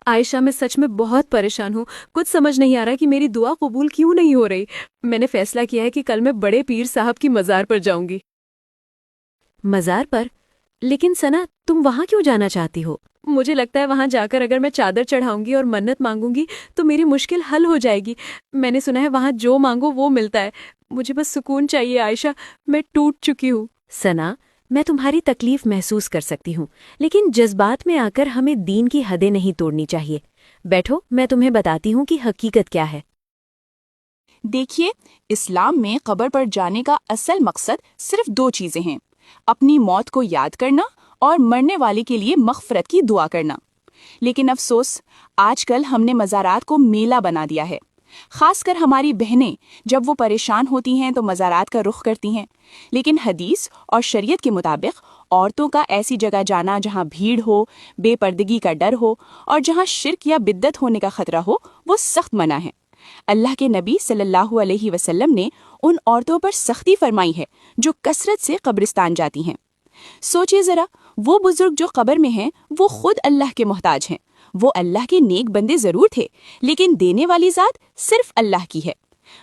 عائشہ میں سچ میں بہت پریشان ہوں، کچھ سمجھ نہیں آ رہا کہ میری دعا قبول کیوں نہیں ہو رہی۔ میں نے فیصلہ کیا ہے کہ کل میں بڑے پیر صاحب کی مزار پر جاؤں گی۔ مزار پر؟ لیکن ثنا، تم وہاں کیوں جانا چاہتی ہو؟ مجھے لگتا ہے وہاں جا کر اگر میں چادر چڑھاؤں گی اور منت مانگوں گی تو میری مشکل حل ہو جائے گی۔ میں نے سنا ہے وہاں جو مانگو وہ ملتا ہے۔ مجھے بس سکون چاہیے عائشہ، میں ٹوٹ چکی ہوں۔ ثنا، میں تمہاری تکلیف محسوس کر سکتی ہوں، لیکن جذبات میں آ کر ہمیں دین کی حدیں نہیں توڑنی چاہیے۔ بیٹھو، میں تمہیں بتاتی ہوں کہ حقیقت کیا ہے۔ دیکھیے، اسلام میں قبر پر جانے کا اصل مقصد صرف دو چیزیں ہیں: اپنی موت کو یاد کرنا اور مرنے والے کے لیے مغفرت کی دعا کرنا۔ لیکن افسوس، آج کل ہم نے مزارات کو میلہ بنا دیا ہے۔ خاص کر ہماری بہنیں جب وہ پریشان ہوتی ہیں تو مزارات کا رخ کرتی ہیں، لیکن حدیث اور شریعت کے مطابق عورتوں کا ایسی جگہ جانا جہاں بھیڑ ہو، بے پردگی کا ڈر ہو اور جہاں شرک یا بدعت ہونے کا خطرہ ہو، وہ سخت منع ہے۔ اللہ کے نبی صلی اللہ علیہ وسلم نے ان عورتوں پر سختی فرمائی ہے جو کثرت سے قبرستان جاتی ہیں۔ سوچئے ذرا، وہ بزرگ جو قبر میں ہیں وہ خود اللہ کے محتاج ہیں۔ وہ اللہ کے نیک بندے ضرور تھے، لیکن دینے والی ذات صرف اللہ کی ہے۔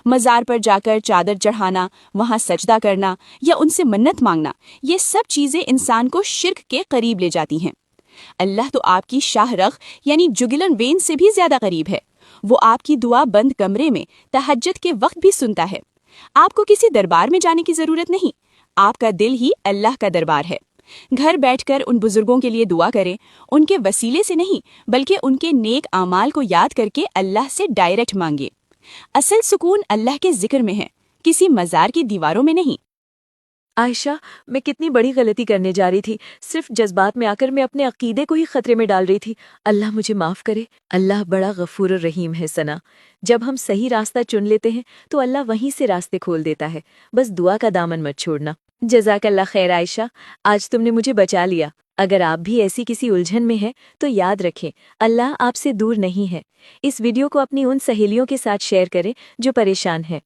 مزار پر جا کر چادر چڑھانا، وہاں سجدہ کرنا یا ان سے منت مانگنا، یہ سب چیزیں انسان کو شرک کے قریب لے جاتی ہیں۔ اللہ تو آپ کی شاہ رخ یعنی جگلن وین سے بھی زیادہ قریب ہے۔ وہ آپ کی دعا بند کمرے میں تہجد کے وقت بھی سنتا ہے۔ آپ کو کسی دربار میں جانے کی ضرورت نہیں، آپ کا دل ہی اللہ کا دربار ہے۔ گھر بیٹھ کر ان بزرگوں کے لیے دعا کریں، ان کے وسیلے سے نہیں بلکہ ان کے نیک اعمال کو یاد کر کے اللہ سے ڈائریکٹ مانگے۔ اصل سکون اللہ کے ذکر میں ہے، کسی مزار کی دیواروں میں نہیں۔ عائشہ، میں کتنی بڑی غلطی کرنے جا رہی تھی، صرف جذبات میں آ کر میں اپنے عقیدے کو ہی خطرے میں ڈال رہی تھی۔ اللہ مجھے معاف کرے۔ اللہ بڑا غفور الرحیم ہے ثنا۔ جب ہم صحیح راستہ چن لیتے ہیں تو اللہ وہیں سے راستے کھول دیتا ہے، بس دعا کا دامن مت چھوڑنا۔ جزاک اللہ خیر عائشہ، آج تم نے مجھے بچا لیا۔ اگر آپ بھی ایسی کسی الجھن میں ہیں تو یاد رکھیں، اللہ آپ سے دور نہیں ہے۔ اس ویڈیو کو اپنی ان سہیلیوں کے ساتھ شیئر کریں جو پریشان ہیں۔